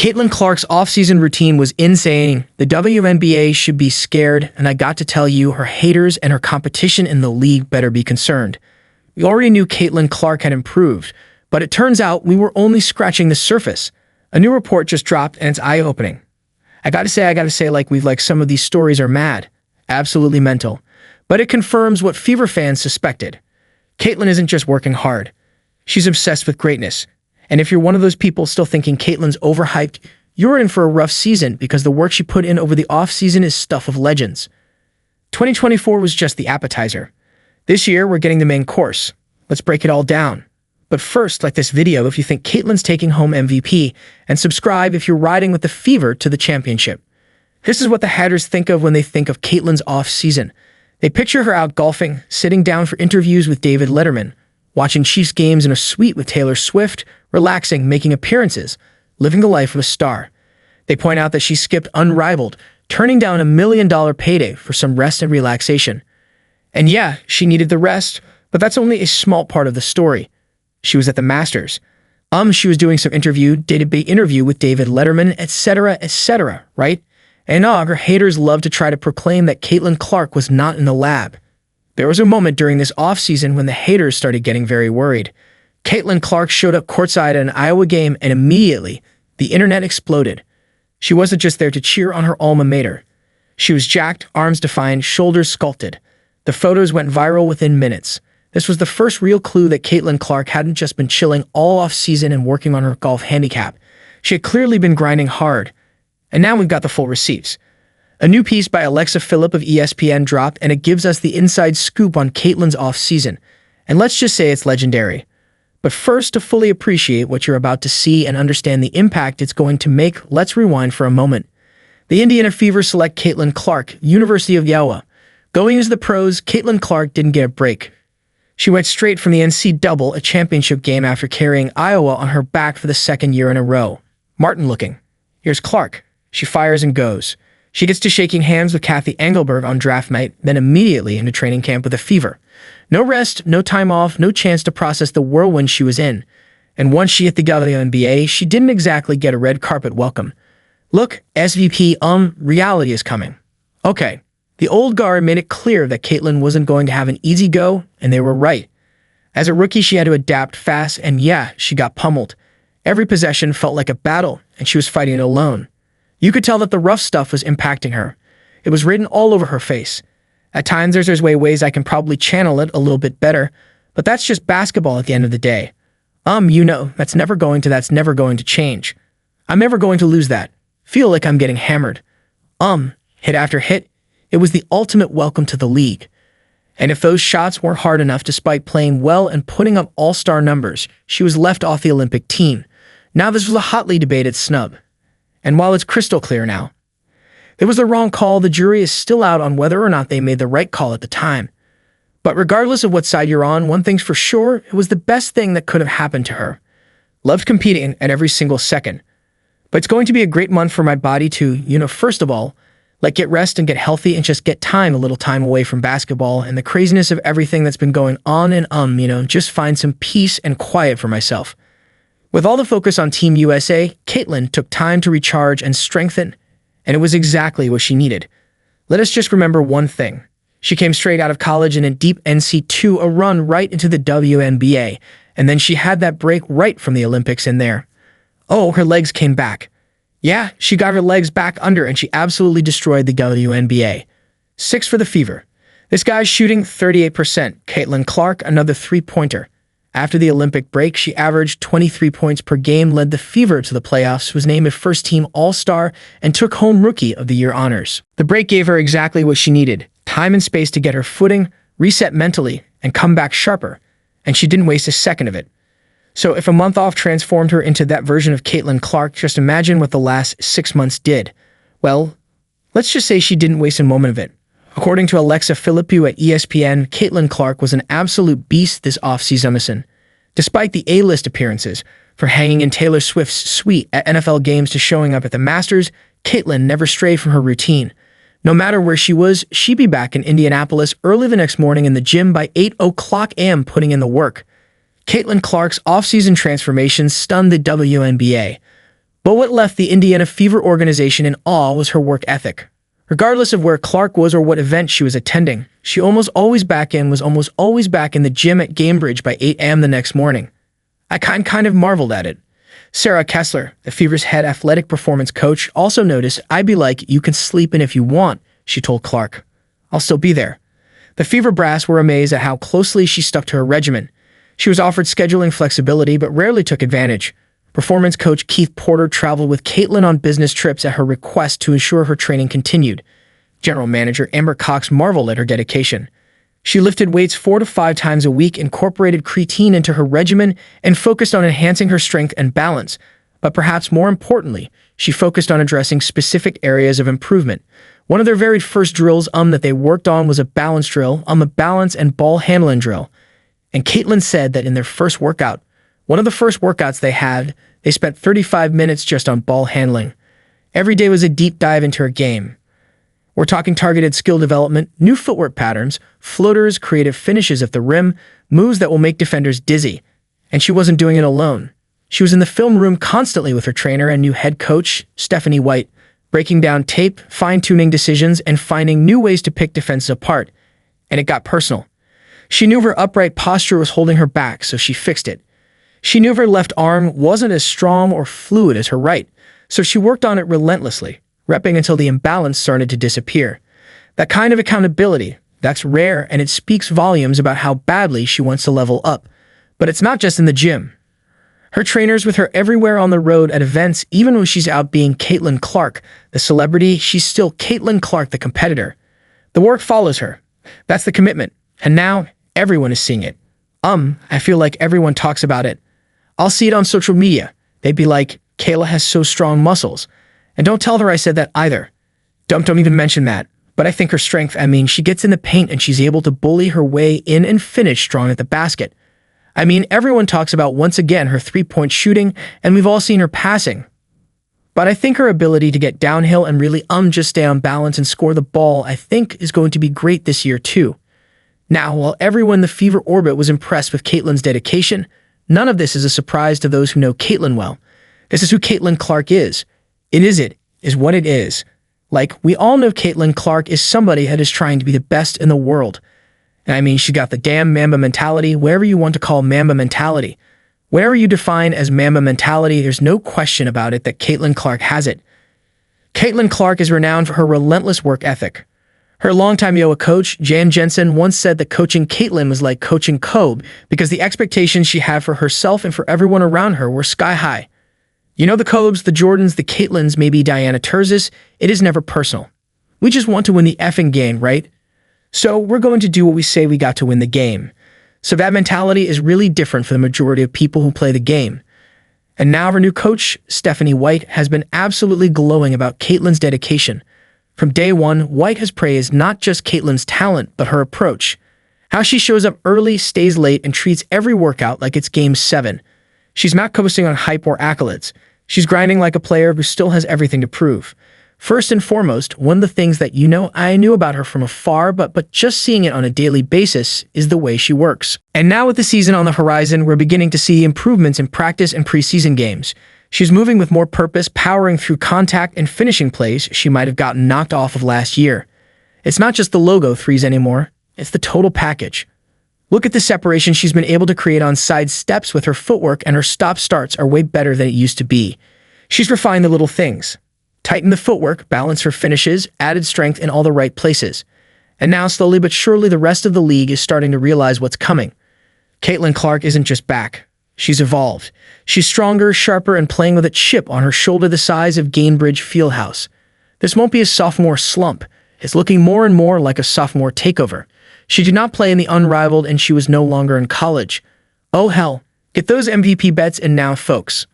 Caitlin Clark's offseason routine was insane. The WNBA should be scared, and I got to tell you, her haters and her competition in the league better be concerned. We already knew Caitlin Clark had improved, but it turns out we were only scratching the surface. A new report just dropped, and it's eye-opening. I gotta say, some of these stories are mad. Absolutely mental. But it confirms what Fever fans suspected. Caitlin isn't just working hard. She's obsessed with greatness. And if you're one of those people still thinking Caitlyn's overhyped, you're in for a rough season because the work she put in over the offseason is stuff of legends. 2024 was just the appetizer. This year, we're getting the main course. Let's break it all down. But first, like this video if you think Caitlyn's taking home MVP, and subscribe if you're riding with the Fever to the championship. This is what the haters think of when they think of Caitlyn's off-season. They picture her out golfing, sitting down for interviews with David Letterman, watching Chiefs games in a suite with Taylor Swift, relaxing, making appearances, living the life of a star. They point out that she skipped unrivaled, turning down $1 million payday for some rest and relaxation. And yeah, she needed the rest, but that's only a small part of the story. She was at the Masters. She was doing some interview with David Letterman, etc., right? And her haters love to try to proclaim that Caitlin Clark was not in the lab. There was a moment during this offseason when the haters started getting very worried. Caitlin Clark showed up courtside at an Iowa game, and immediately, the internet exploded. She wasn't just there to cheer on her alma mater. She was jacked, arms defined, shoulders sculpted. The photos went viral within minutes. This was the first real clue that Caitlin Clark hadn't just been chilling all off-season and working on her golf handicap. She had clearly been grinding hard. And now we've got the full receipts. A new piece by Alexa Phillip of ESPN dropped, and it gives us the inside scoop on Caitlyn's off-season. And let's just say it's legendary. But first, to fully appreciate what you're about to see and understand the impact it's going to make, let's rewind for a moment. The Indiana Fever select Caitlin Clark, University of Iowa. Going into the pros, Caitlin Clark didn't get a break. She went straight from the NC Double, a championship game, after carrying Iowa on her back for the second year in a row. Martin looking. Here's Clark. She fires and goes. She gets to shaking hands with Kathy Engelberg on draft night, then immediately into training camp with a Fever. No rest, no time off, no chance to process the whirlwind she was in. And once she hit the WNBA, she didn't exactly get a red carpet welcome. Look, SVP, reality is coming. Okay, the old guard made it clear that Caitlin wasn't going to have an easy go, and they were right. As a rookie, she had to adapt fast, and yeah, she got pummeled. Every possession felt like a battle, and she was fighting it alone. You could tell that the rough stuff was impacting her. It was written all over her face. At times, there's ways I can probably channel it a little bit better, but that's just basketball at the end of the day. That's never going to change. I'm never going to lose that. Feel like I'm getting hammered. Hit after hit, it was the ultimate welcome to the league. And if those shots weren't hard enough despite playing well and putting up all-star numbers, she was left off the Olympic team. Now this was a hotly debated snub. And while it's crystal clear now, it was the wrong call, the jury is still out on whether or not they made the right call at the time. But regardless of what side you're on, one thing's for sure, it was the best thing that could have happened to her. Loved competing at every single second. But it's going to be a great month for my body to, first of all, get rest and get healthy and just get a little time away from basketball and the craziness of everything that's been going on and just find some peace and quiet for myself. With all the focus on Team USA, Caitlin took time to recharge and strengthen, and it was exactly what she needed. Let us just remember one thing. She came straight out of college in a deep NC2, a run right into the WNBA, and then she had that break right from the Olympics in there. Oh, her legs came back. Yeah, she got her legs back under, and she absolutely destroyed the WNBA. 6 for the Fever. This guy's shooting 38%. Caitlin Clark, another three-pointer. After the Olympic break, she averaged 23 points per game, led the Fever to the playoffs, was named a first-team All-Star, and took home Rookie of the Year honors. The break gave her exactly what she needed, time and space to get her footing, reset mentally, and come back sharper, and she didn't waste a second of it. So if a month off transformed her into that version of Caitlin Clark, just imagine what the last 6 months did. Well, let's just say she didn't waste a moment of it. According to Alexa Phillip at ESPN, Caitlin Clark was an absolute beast this offseason. Despite the A-list appearances, from hanging in Taylor Swift's suite at NFL games to showing up at the Masters, Caitlin never strayed from her routine. No matter where she was, she'd be back in Indianapolis early the next morning in the gym by 8:00 a.m. putting in the work. Caitlin Clark's offseason transformation stunned the WNBA. But what left the Indiana Fever organization in awe was her work ethic. Regardless of where Clark was or what event she was attending, she was always back in the gym at Gamebridge by 8 a.m. the next morning. I kind of marveled at it. Sarah Kessler, the Fever's head athletic performance coach, also noticed, "I'd be like, you can sleep in if you want," she told Clark. "I'll still be there." The Fever brass were amazed at how closely she stuck to her regimen. She was offered scheduling flexibility but rarely took advantage. Performance coach Keith Porter traveled with Caitlin on business trips at her request to ensure her training continued. General manager Amber Cox marveled at her dedication. She lifted weights 4 to 5 times a week, incorporated creatine into her regimen, and focused on enhancing her strength and balance. But perhaps more importantly, she focused on addressing specific areas of improvement. One of their very first drills that they worked on was a balance drill, a balance and ball handling drill. And Caitlin said that in their first workout, one of the first workouts they had, they spent 35 minutes just on ball handling. Every day was a deep dive into her game. We're talking targeted skill development, new footwork patterns, floaters, creative finishes at the rim, moves that will make defenders dizzy. And she wasn't doing it alone. She was in the film room constantly with her trainer and new head coach, Stephanie White, breaking down tape, fine-tuning decisions, and finding new ways to pick defenses apart. And it got personal. She knew her upright posture was holding her back, so she fixed it. She knew her left arm wasn't as strong or fluid as her right, so she worked on it relentlessly, repping until the imbalance started to disappear. That kind of accountability, that's rare, and it speaks volumes about how badly she wants to level up. But it's not just in the gym. Her trainers with her everywhere on the road at events, even when she's out being Caitlin Clark, the celebrity, she's still Caitlin Clark, the competitor. The work follows her. That's the commitment. And now, everyone is seeing it. I feel like everyone talks about it. I'll see it on social media. They'd be like, "Kayla has so strong muscles." And don't tell her I said that either. Don't even mention that. But I think her strength, she gets in the paint and she's able to bully her way in and finish strong at the basket. Everyone talks about, once again, her three-point shooting, and we've all seen her passing. But I think her ability to get downhill and really just stay on balance and score the ball, I think, is going to be great this year too. Now, while everyone in the Fever orbit was impressed with Caitlin's dedication, none of this is a surprise to those who know Caitlin well. This is who Caitlin Clark is. It is what it is. Like, we all know Caitlin Clark is somebody that is trying to be the best in the world. And she got the damn Mamba mentality, whatever you want to call Mamba mentality. Whatever you define as Mamba mentality, there's no question about it that Caitlin Clark has it. Caitlin Clark is renowned for her relentless work ethic. Her longtime Iowa coach, Jan Jensen, once said that coaching Caitlin was like coaching Kobe because the expectations she had for herself and for everyone around her were sky high. You know, the Cobes, the Jordans, the Caitlins, maybe Diana Turzis, it is never personal. We just want to win the effing game, right? So we're going to do what we say we got to win the game. So that mentality is really different for the majority of people who play the game. And now our new coach, Stephanie White, has been absolutely glowing about Caitlin's dedication. From day one, White has praised not just Caitlin's talent, but her approach. How she shows up early, stays late, and treats every workout like it's Game 7. She's not coasting on hype or accolades. She's grinding like a player who still has everything to prove. First and foremost, one of the things that I knew about her from afar, but just seeing it on a daily basis, is the way she works. And now with the season on the horizon, we're beginning to see improvements in practice and preseason games. She's moving with more purpose, powering through contact and finishing plays she might have gotten knocked off of last year. It's not just the logo threes anymore, it's the total package. Look at the separation she's been able to create on side steps with her footwork, and her stop-starts are way better than it used to be. She's refined the little things. Tightened the footwork, balanced her finishes, added strength in all the right places. And now, slowly but surely, the rest of the league is starting to realize what's coming. Caitlin Clark isn't just back. She's evolved. She's stronger, sharper, and playing with a chip on her shoulder the size of Gainbridge Fieldhouse. This won't be a sophomore slump. It's looking more and more like a sophomore takeover. She did not play in the unrivaled, and she was no longer in college. Oh hell, get those MVP bets in now, folks.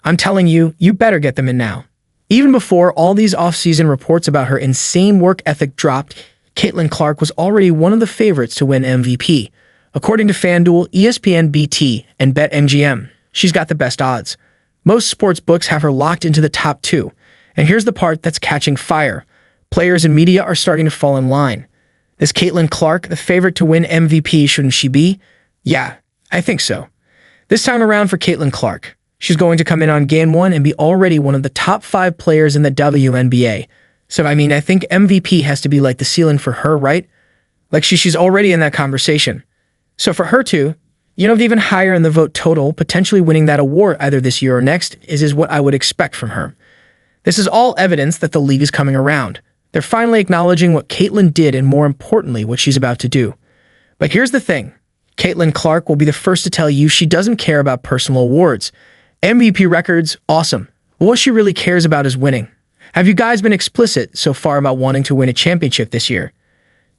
I'm telling you, you better get them in now. Even before all these off-season reports about her insane work ethic dropped, Caitlin Clark was already one of the favorites to win MVP. According to FanDuel, ESPN BT, and BetMGM, she's got the best odds. Most sports books have her locked into the top 2. And here's the part that's catching fire. Players and media are starting to fall in line. Is Caitlin Clark the favorite to win MVP, shouldn't she be? Yeah, I think so. This time around for Caitlin Clark, She's going to come in on game one and be already one of the top 5 players in the WNBA. So, I think MVP has to be like the ceiling for her, right? Like she's already in that conversation. So for her to, even higher in the vote total, potentially winning that award either this year or next is what I would expect from her. This is all evidence that the league is coming around. They're finally acknowledging what Caitlin did and, more importantly, what she's about to do. But here's the thing. Caitlin Clark will be the first to tell you she doesn't care about personal awards. MVP records, awesome. But what she really cares about is winning. Have you guys been explicit so far about wanting to win a championship this year?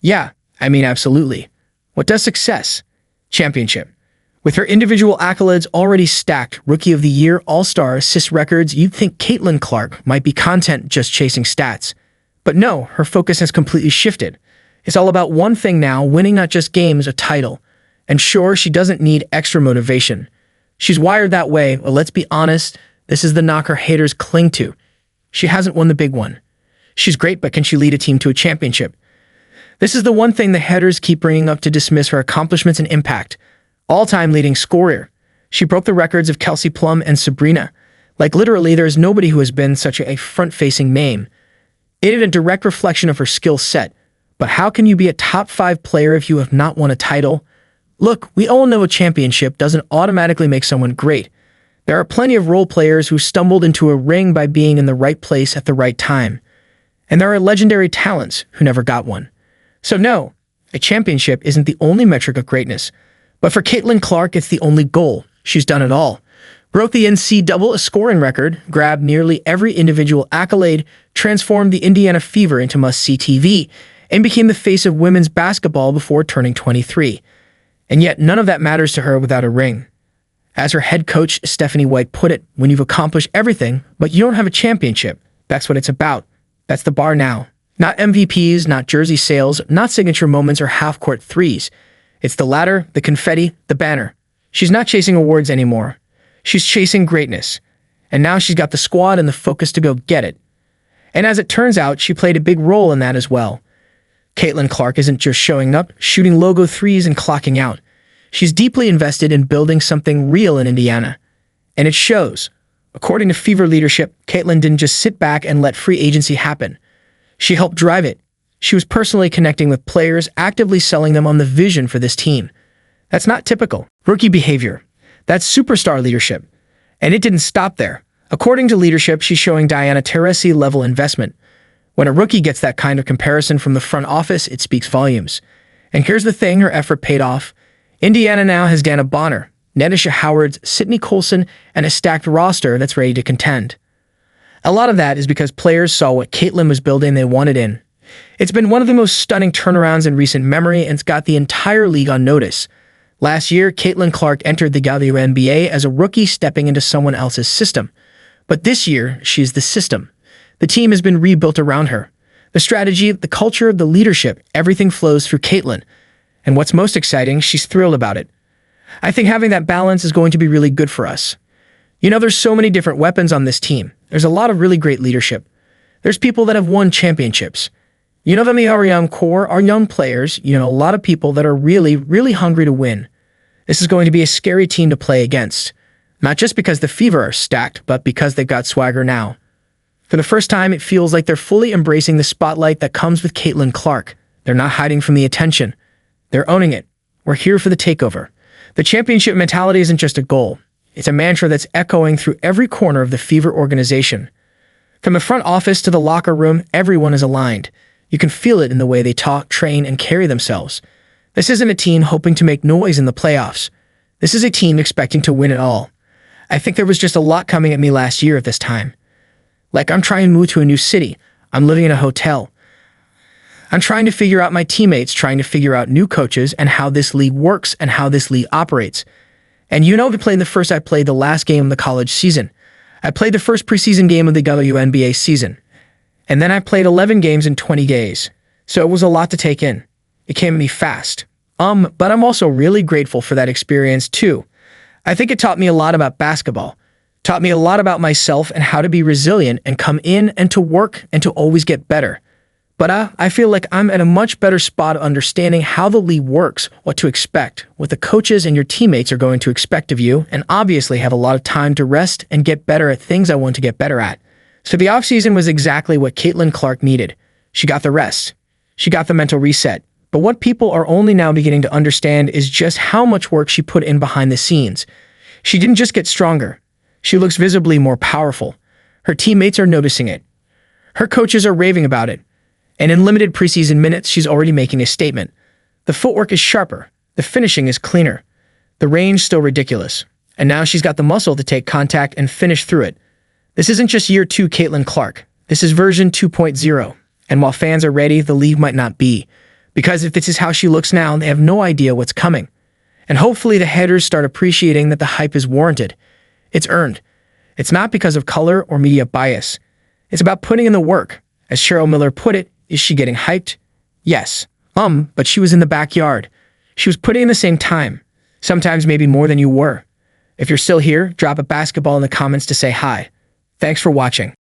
Yeah, absolutely. What does success? Championship. With her individual accolades already stacked, Rookie of the Year, All-Star, assist records, you'd think Caitlin Clark might be content just chasing stats. But no, her focus has completely shifted. It's all about one thing now, winning not just games, a title. And sure, she doesn't need extra motivation. She's wired that way, but let's be honest, this is the knock her haters cling to. She hasn't won the big one. She's great, but can she lead a team to a championship? This is the one thing the haters keep bringing up to dismiss her accomplishments and impact. All-time leading scorer. She broke the records of Kelsey Plum and Sabrina. Like literally, there is nobody who has been such a front-facing name. It is a direct reflection of her skill set. But how can you be a top 5 player if you have not won a title? Look, we all know a championship doesn't automatically make someone great. There are plenty of role players who stumbled into a ring by being in the right place at the right time. And there are legendary talents who never got one. So no, a championship isn't the only metric of greatness. But for Caitlin Clark, it's the only goal. She's done it all. Broke the NCAA scoring record, grabbed nearly every individual accolade, transformed the Indiana Fever into must-see TV, and became the face of women's basketball before turning 23. And yet, none of that matters to her without a ring. As her head coach, Stephanie White, put it, when you've accomplished everything, but you don't have a championship, that's what it's about. That's the bar now. Not MVPs, not jersey sales, not signature moments or half-court threes. It's the ladder, the confetti, the banner. She's not chasing awards anymore. She's chasing greatness. And now she's got the squad and the focus to go get it. And as it turns out, she played a big role in that as well. Caitlin Clark isn't just showing up, shooting logo threes and clocking out. She's deeply invested in building something real in Indiana. And it shows. According to Fever leadership, Caitlin didn't just sit back and let free agency happen. She helped drive it. She was personally connecting with players, actively selling them on the vision for this team. That's not typical rookie behavior. That's superstar leadership. And it didn't stop there. According to leadership, she's showing Diana Taurasi-level investment. When a rookie gets that kind of comparison from the front office, it speaks volumes. And here's the thing, her effort paid off. Indiana now has Dana Bonner, Nedisha Howard, Sydney Colson, and a stacked roster that's ready to contend. A lot of that is because players saw what Caitlin was building and they wanted in. It's been one of the most stunning turnarounds in recent memory, and it's got the entire league on notice. Last year, Caitlin Clark entered the WNBA as a rookie stepping into someone else's system. But this year, she's the system. The team has been rebuilt around her. The strategy, the culture, the leadership, everything flows through Caitlin. And what's most exciting, she's thrilled about it. I think having that balance is going to be really good for us. There's so many different weapons on this team. There's a lot of really great leadership. There's people that have won championships. Our young core, our young players, a lot of people that are really, really hungry to win. This is going to be a scary team to play against. Not just because the Fever are stacked, but because they've got swagger now. For the first time, it feels like they're fully embracing the spotlight that comes with Caitlin Clark. They're not hiding from the attention. They're owning it. We're here for the takeover. The championship mentality isn't just a goal. It's a mantra that's echoing through every corner of the Fever organization. From the front office to the locker room, everyone is aligned. You can feel it in the way they talk, train, and carry themselves. This isn't a team hoping to make noise in the playoffs. This is a team expecting to win it all. I think there was just a lot coming at me last year at this time. Like I'm trying to move to a new city. I'm living in a hotel. I'm trying to figure out my teammates, trying to figure out new coaches and how this league works and how this league operates. And I played the last game of the college season. I played the first preseason game of the WNBA season. And then I played 11 games in 20 days. So it was a lot to take in. It came to me fast. But I'm also really grateful for that experience too. I think it taught me a lot about basketball. Taught me a lot about myself and how to be resilient and come in and to work and to always get better. But I feel like I'm at a much better spot of understanding how the league works, what to expect, what the coaches and your teammates are going to expect of you, and obviously have a lot of time to rest and get better at things I want to get better at. So the offseason was exactly what Caitlin Clark needed. She got the rest. She got the mental reset. But what people are only now beginning to understand is just how much work she put in behind the scenes. She didn't just get stronger. She looks visibly more powerful. Her teammates are noticing it. Her coaches are raving about it. And in limited preseason minutes, she's already making a statement. The footwork is sharper. The finishing is cleaner. The range still ridiculous. And now she's got the muscle to take contact and finish through it. This isn't just year 2 Caitlin Clark. This is version 2.0. And while fans are ready, the league might not be. Because if this is how she looks now, they have no idea what's coming. And hopefully the haters start appreciating that the hype is warranted. It's earned. It's not because of color or media bias. It's about putting in the work. As Cheryl Miller put it, is she getting hyped? Yes. But she was in the backyard. She was putting in the same time. Sometimes maybe more than you were. If you're still here, drop a basketball in the comments to say hi. Thanks for watching.